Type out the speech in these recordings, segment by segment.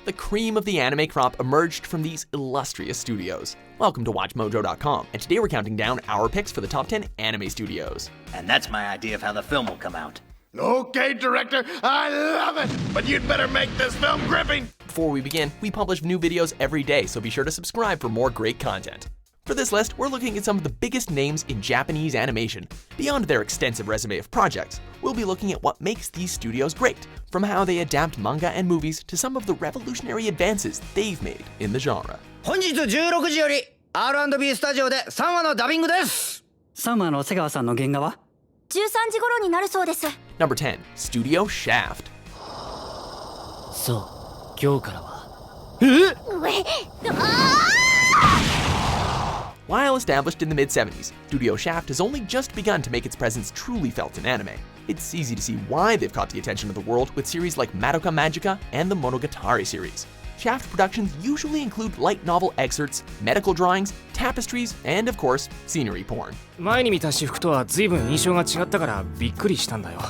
The cream of the anime crop emerged from these illustrious studios. Welcome to WatchMojo.com, and today we're counting down our picks for the top 10 anime studios. And that's my idea of how the film will come out. Okay, director, I love it! But you'd better make this film gripping! Before we begin, we publish new videos every day, so be sure to subscribe for more great content. For this list, we're looking at some of the biggest names in Japanese animation. Beyond their extensive resume of projects, we'll be looking at what makes these studios great, from how they adapt manga and movies to some of the revolutionary advances they've made in the genre. 本日16時より R&B スタジオで3話のダビングです。3話の瀬川さんの原画は13時頃になるそうです。Number 10, Studio Shaft. そう、今日からは。While established in the mid-70s, Studio Shaft has only just begun to make its presence truly felt in anime. It's easy to see why they've caught the attention of the world with series like Madoka Magica and the Monogatari series. Shaft productions usually include light novel excerpts, medical drawings, tapestries, and of course, scenery porn. 前に見た私服とは随分印象が違ったからびっくりしたんだよ。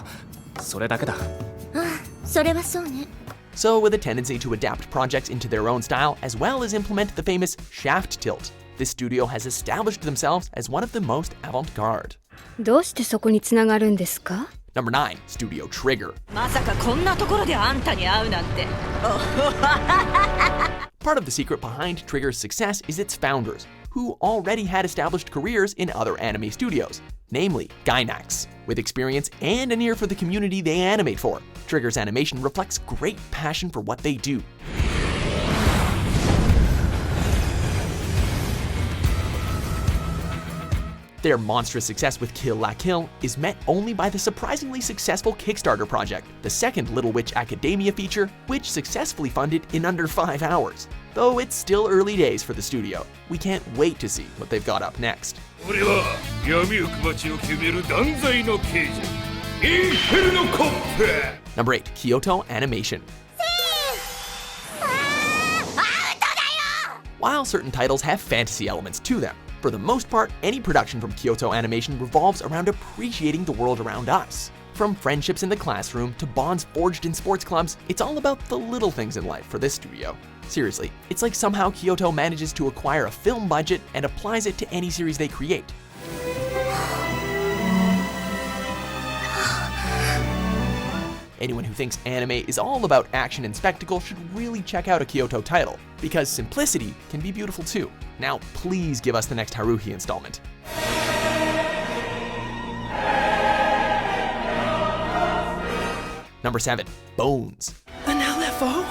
それだけだ。それはそうね。So, with a tendency to adapt projects into their own style, as well as implement the famous shaft tilt, this studio has established themselves as one of the most avant-garde. どうしてそこにつながるんですか? Number 9, Studio Trigger. まさかこんなところであんたに会うなんて。Part of the secret behind Trigger's success is its founders, who already had established careers in other anime studios, namely Gainax. With experience and an ear for the community they animate for, Trigger's animation reflects great passion for what they do. Their monstrous success with Kill La Kill is met only by the surprisingly successful Kickstarter project, the second Little Witch Academia feature, which successfully funded in under 5 hours. Though it's still early days for the studio, we can't wait to see what they've got up next. Number 8, Kyoto Animation. While certain titles have fantasy elements to them, for the most part, any production from Kyoto Animation revolves around appreciating the world around us. From friendships in the classroom to bonds forged in sports clubs, it's all about the little things in life for this studio. Seriously, it's like somehow Kyoto manages to acquire a film budget and applies it to any series they create. Anyone who thinks anime is all about action and spectacle should really check out a Kyoto title, because simplicity can be beautiful too. Now, please give us the next Haruhi installment. Number 7, Bones. An LFO?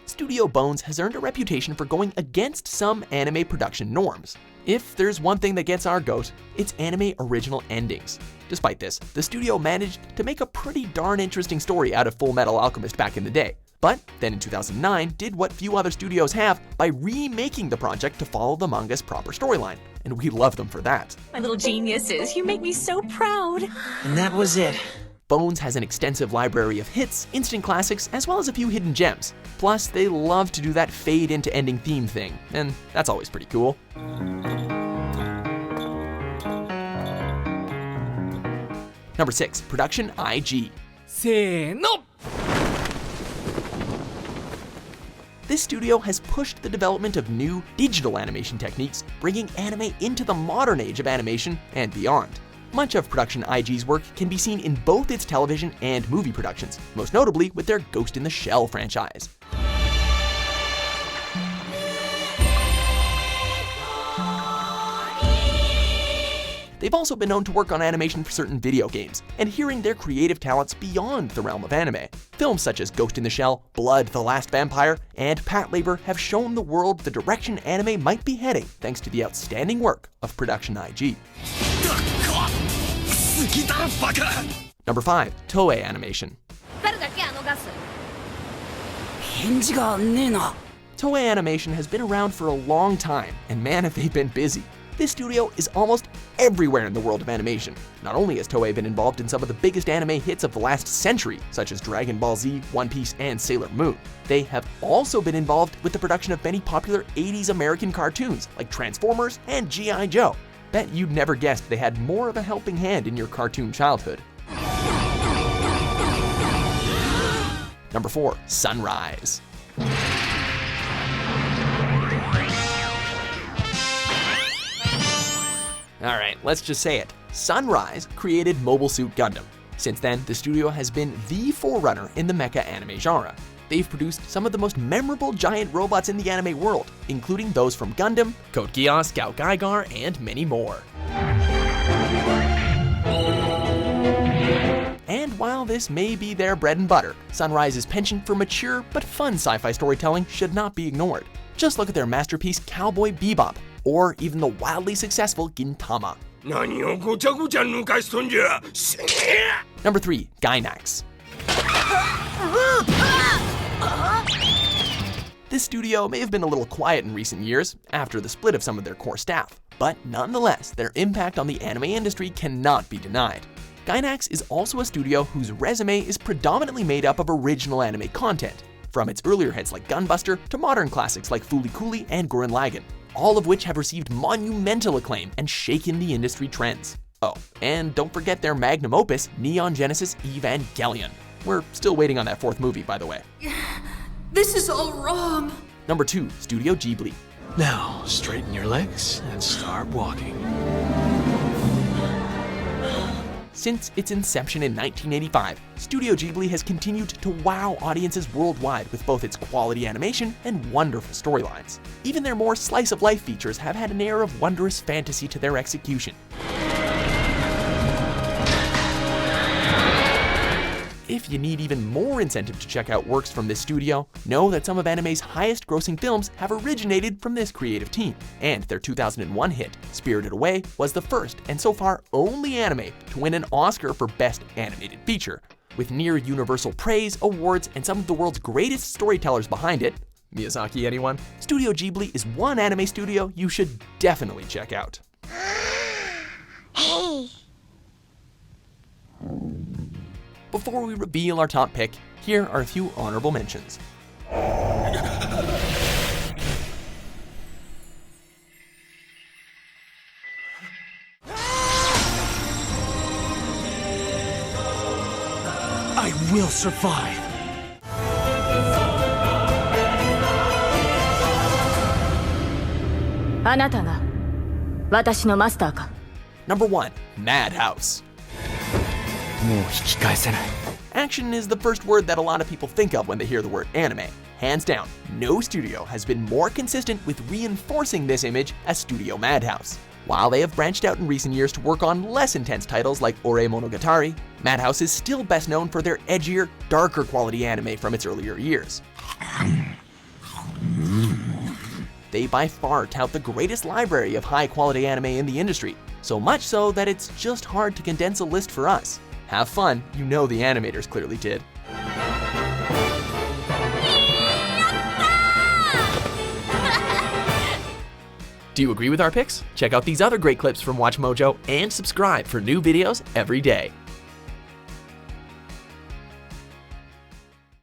Studio Bones has earned a reputation for going against some anime production norms. If there's one thing that gets our goat, it's anime original endings. Despite this, the studio managed to make a pretty darn interesting story out of Full Metal Alchemist back in the day. But then in 2009, did what few other studios have by remaking the project to follow the manga's proper storyline. And we love them for that. My little geniuses, you make me so proud. And that was it. Bones has an extensive library of hits, instant classics, as well as a few hidden gems. Plus, they love to do that fade into ending theme thing, and that's always pretty cool. Number 6, Production IG. せーの! This studio has pushed the development of new digital animation techniques, bringing anime into the modern age of animation and beyond. Much of Production IG's work can be seen in both its television and movie productions, most notably with their Ghost in the Shell franchise. They've also been known to work on animation for certain video games, and hearing their creative talents beyond the realm of anime. Films such as Ghost in the Shell, Blood, the Last Vampire, and Patlabor have shown the world the direction anime might be heading thanks to the outstanding work of Production IG. Number 5, Toei Animation. 誰だっけあのガス。返事がねえな。 Toei Animation has been around for a long time, and man have they been busy. This studio is almost everywhere in the world of animation. Not only has Toei been involved in some of the biggest anime hits of the last century, such as Dragon Ball Z, One Piece, and Sailor Moon, they have also been involved with the production of many popular 80s American cartoons like Transformers and G.I. Joe. Bet you'd never guessed they had more of a helping hand in your cartoon childhood. Number 4, Sunrise. Alright, let's just say it. Sunrise created Mobile Suit Gundam. Since then, the studio has been the forerunner in the mecha anime genre. They've produced some of the most memorable giant robots in the anime world, including those from Gundam, Code Geass, Scout Gaigar, and many more. And while this may be their bread and butter, Sunrise's penchant for mature but fun sci-fi storytelling should not be ignored. Just look at their masterpiece Cowboy Bebop, or even the wildly successful Gintama. Number 3, Gainax. This studio may have been a little quiet in recent years, after the split of some of their core staff, but nonetheless, their impact on the anime industry cannot be denied. Gainax is also a studio whose resume is predominantly made up of original anime content, from its earlier hits like Gunbuster to modern classics like Fooly Cooly and Gurren Lagann, all of which have received monumental acclaim and shaken the industry trends. Oh, and don't forget their magnum opus, Neon Genesis Evangelion. We're still waiting on that 4th movie, by the way. This is all wrong. Number 2, Studio Ghibli. Now, straighten your legs and start walking. Since its inception in 1985, Studio Ghibli has continued to wow audiences worldwide with both its quality animation and wonderful storylines. Even their more slice-of-life features have had an air of wondrous fantasy to their execution. If you need even more incentive to check out works from this studio, know that some of anime's highest-grossing films have originated from this creative team, and their 2001 hit, Spirited Away, was the first and so far only anime to win an Oscar for Best Animated Feature. With near universal praise, awards, and some of the world's greatest storytellers behind it, Miyazaki anyone? Studio Ghibli is one anime studio you should definitely check out. Hey. Before we reveal our top pick, here are a few honorable mentions. I will survive. Number 1, Madhouse. Action is the first word that a lot of people think of when they hear the word anime. Hands down, no studio has been more consistent with reinforcing this image as Studio Madhouse. While they have branched out in recent years to work on less intense titles like Ore Monogatari, Madhouse is still best known for their edgier, darker quality anime from its earlier years. They by far tout the greatest library of high-quality anime in the industry, so much so that it's just hard to condense a list for us. Have fun, you know the animators clearly did. Do you agree with our picks? Check out these other great clips from WatchMojo and subscribe for new videos every day.